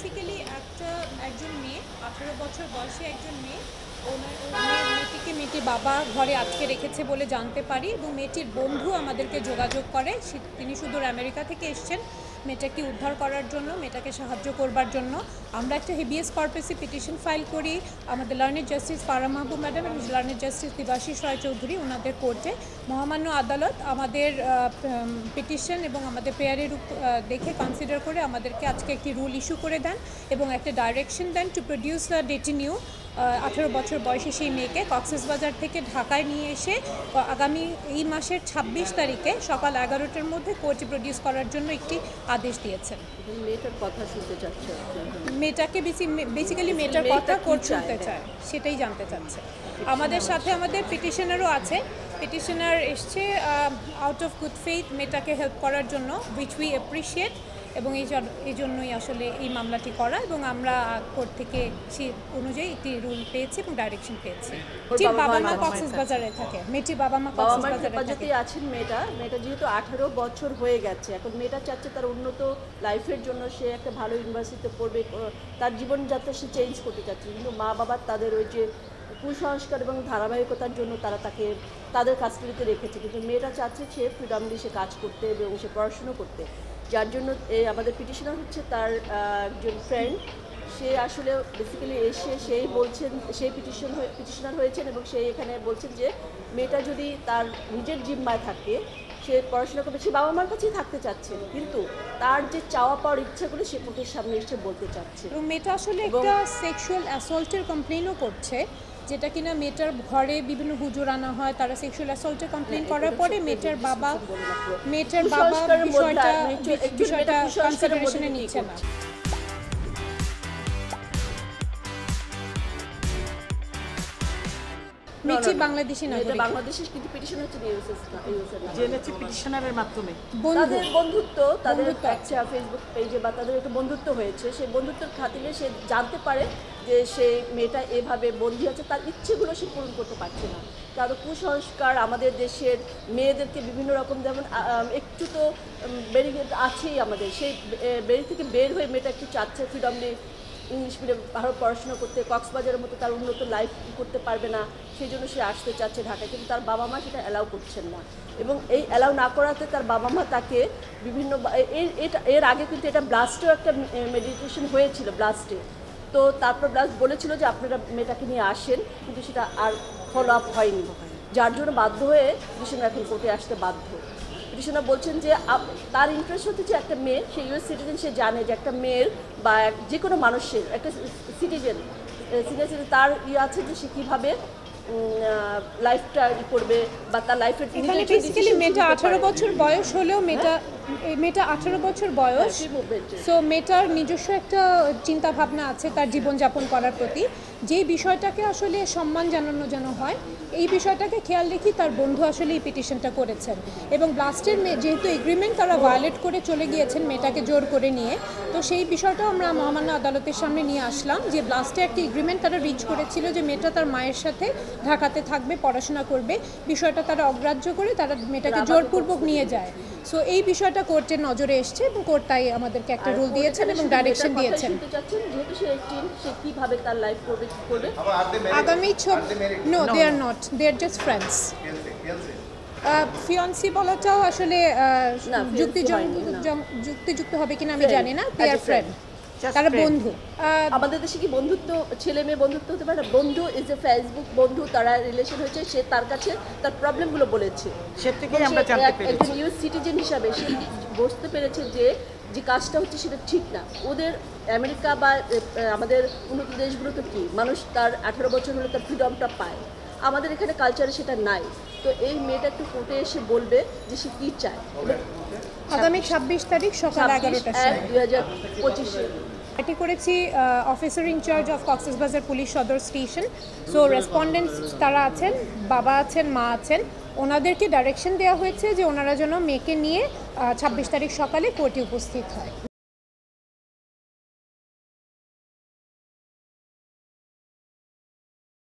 Basically একজন মেয়ে 18 বছর বয়সী একজন মেয়ে মেয়েটিকে মেয়েটির বাবা ঘরে আটকে রেখেছে বলে জানতে পারি এবং মেয়েটির বন্ধু আমাদেরকে যোগাযোগ করে। তিনি সুদূর আমেরিকা থেকে এসেছেন মেয়েটাকে উদ্ধার করার জন্য, মেয়েটাকে সাহায্য করবার জন্য। আমরা একটা হেবিয়াস কর্পাসে পিটিশন ফাইল করি আমাদের লার্নেড জাস্টিস ফারা মাহবুব ম্যাডাম এবং লার্নেড জাস্টিস দেবাশিস রায় চৌধুরী ওনাদের কোর্টে। মহামান্য আদালত আমাদের পিটিশন এবং আমাদের প্রেয়ারের দেখে কনসিডার করে আমাদেরকে আজকে একটি রুল ইস্যু করে দেন এবং একটা ডাইরেকশন দেন টু প্রডিউস দ্য ডেটিনিউ 18 বছর বয়সী সেই মেয়েকে কক্সবাজার থেকে ঢাকায় নিয়ে এসে আগামী এই মাসের 26 তারিখে সকাল 11টার মধ্যে কোর্টে প্রডিউস করার জন্য একটি আদেশ দিয়েছেন। মেয়েটার কথা শুনতে চাচ্ছে, মেয়েটাকে বেসিক্যালি মেয়েটার কথা কোর্ট শুনতে চায়, সেটাই জানতে চাচ্ছে। আমাদের সাথে আমাদের পিটিশনারও আছে। পিটিশনার এসছে আউট অফ গুড ফেইথ মেয়েটাকে হেল্প করার জন্য, উইচ উই অ্যাপ্রিসিয়েট, এবং এই জন্যই আসলে এই মামলাটি করা এবং আমরা কোর্ট থেকে সেই অনুযায়ী একটি রুল পেয়েছি এবং ডাইরেকশন পেয়েছি। বাবা মা কক্সবাজারে থাকে, মেয়েটির বাবা মা কক্সবাজারে আছেন। মেয়েটা যেহেতু 18 বছর হয়ে গেছে, এখন মেয়েটা চাচ্ছে তার উন্নত লাইফের জন্য সে একটা ভালো ইউনিভার্সিটিতে পড়বে, তার জীবনযাত্রা সে চেঞ্জ করতে চাচ্ছে। কিন্তু মা বাবা তাদের ওই যে কুসংস্কার এবং ধারাবাহিকতার জন্য তারা তাকে তাদের কাস্টাডিতে রেখেছে। কিন্তু মেয়েটা চাচ্ছে সে ফ্রিডমলি সে কাজ করতে এবং সে পড়াশুনো করতে, যার জন্য আমাদের পিটিশনার হচ্ছে তার একজন ফ্রেন্ড। সে আসলে বেসিক্যালি এসে সেই পিটিশনার হয়েছেন এবং সে এখানে বলছেন যে মেয়েটা যদি তার নিজের জিম্মায় থাকে, সে পড়াশোনা করবে, সে বাবা মার কাছেই থাকতে চাচ্ছে, কিন্তু তার যে চাওয়া পাওয়ার ইচ্ছাগুলো সে কোর্টের সামনে এসে বলতে চাচ্ছে। এবং মেয়েটা আসলে একটা সেক্সুয়াল অ্যাসল্টের কমপ্লেনও করছে, যেটা কিনা মেয়েটার ঘরে বিভিন্ন হুজুর আনা হয়, তারা সেক্সুয়াল অ্যাসল্টের কমপ্লেন করার পরে মেয়েটার বাবা বিষয়টা কনসিডারেশনে নিচ্ছে না। মেয়েটি বাংলাদেশি নাগরিক, বাংলাদেশি, কিন্তু পিটিশন হচ্ছে জেনেছি পিটিশনারের মাধ্যমে তাদের তাদের একটা ফেসবুক পেজে বা তাদের একটা বন্ধুত্ব হয়েছে। সেই বন্ধুত্বের খাতিরে সে জানতে পারে যে সে মেয়েটা এভাবে বন্দী আছে, তার ইচ্ছেগুলো সে পূরণ করতে পারছে না। কারণ কুসংস্কার আমাদের দেশের মেয়েদেরকে বিভিন্ন রকম, যেমন একটু তো বেরিয়ে আছেই আমাদের, সেই বেরি থেকে বের হয়ে মেয়েটা একটু চাচ্ছে ফ্রিডমলি ইংলিশ মিডিয়াম ভালো পড়াশোনা করতে, কক্সবাজারের মতো তার উন্নত লাইফ করতে পারবে না, সেই জন্য সে আসতে চাচ্ছে ঢাকায়। কিন্তু তার বাবা মা সেটা অ্যালাউ করছেন না, এবং এই অ্যালাউ না করাতে তার বাবা মা তাকে বিভিন্ন এর আগে কিন্তু এটা ব্লাস্টেও একটা মেডিটেশন হয়েছিল ব্লাস্টে। তো তারপর ব্লাস্ট বলেছিল যে আপনারা মেয়েটাকে নিয়ে আসেন, কিন্তু সেটা আর ফলো আপ হয়নি, যার জন্য বাধ্য হয়ে পিটিশনার এখন কোর্টে আসতে বাধ্য। পিটিশনার বলছেন যে তার ইন্টারেস্ট হচ্ছে যে একটা মেয়ে, সে ইউএস সিটিজেন, সে জানে যে একটা মেয়ের বা যে কোনো মানুষের একটা সিটিজেন তার আছে যে সে কীভাবে লাইফটা করবে বা তার লাইফের। এখানে বেসিক্যালি মেয়েটা 18 বছর বয়স হলেও মেয়েটা 18 বছর বয়স, সো মেয়েটার নিজস্ব একটা চিন্তা ভাবনা আছে তার জীবনযাপন করার প্রতি, যেই বিষয়টাকে আসলে সম্মান জানানো যেন হয়, এই বিষয়টাকে খেয়াল রেখে তার বন্ধু আসলে এই পিটিশনটা করেছেন। এবং ব্লাস্টের যেহেতু এগ্রিমেন্ট তারা ভায়োলেট করে চলে গিয়েছেন মেয়েটাকে জোর করে নিয়ে, তো সেই বিষয়টাও আমরা মহামান্য আদালতের সামনে নিয়ে আসলাম যে ব্লাস্টে একটা এগ্রিমেন্ট তারা রিচ করেছিল যে মেয়েটা তার মায়ের সাথে ঢাকাতে থাকবে, পড়াশোনা করবে, বিষয়টা তারা অগ্রাহ্য করে তারা মেয়েটাকে জোরপূর্বক নিয়ে যায়। সো এই বিষয়টা কোর্টের নজরে এসছে এবং কোর্ট তাই আমাদেরকে একটা রুল দিয়েছেন এবং ডাইরেকশন দিয়েছেন। আগামী no, they are not, they are just friends. Fiancee বলাটাও আসলে যুক্তিযুক্ত হবে কিনা আমি জানি না, দে আর ফ্রেন্ড, তারা বন্ধু। আমাদের দেশে কি বন্ধুত্ব ছেলে মেয়ে বন্ধুত্ব হতে পারে না? বন্ধু ইজ এ ফেসবুক বন্ধু, তারা রিলেশন হয়েছে, সে তার কাছে তার প্রবলেমগুলো বলেছে, সে থেকেই আমরা জানতে পেরেছি। একজন ইউএস সিটিজেন হিসাবে সে বুঝতে পেরেছে যে কাজটা হচ্ছে সেটা ঠিক না। ওদের আমেরিকা বা আমাদের উন্নত দেশগুলোতে কি মানুষ তার 18 বছর হলে তার ফ্রিডমটা পায়, আমাদের এখানে কালচারে সেটা নাই। তো এই মেয়েটা একটু কোর্টে এসে বলবে যে সে কী চায়। আগামী 26 তারিখ সকাল 11টার সময় 2025 এটি করেছি officer in charge of Cox's Bazar police সদর স্টেশন। সো রেসপন্ডেন্টস তারা আছেন, বাবা আছেন, মা আছেন, ওনাদেরকে ডাইরেকশন দেওয়া হয়েছে যে ওনারা যেন মেয়েকে নিয়ে 26 তারিখ সকালে কোর্টে উপস্থিত হয়।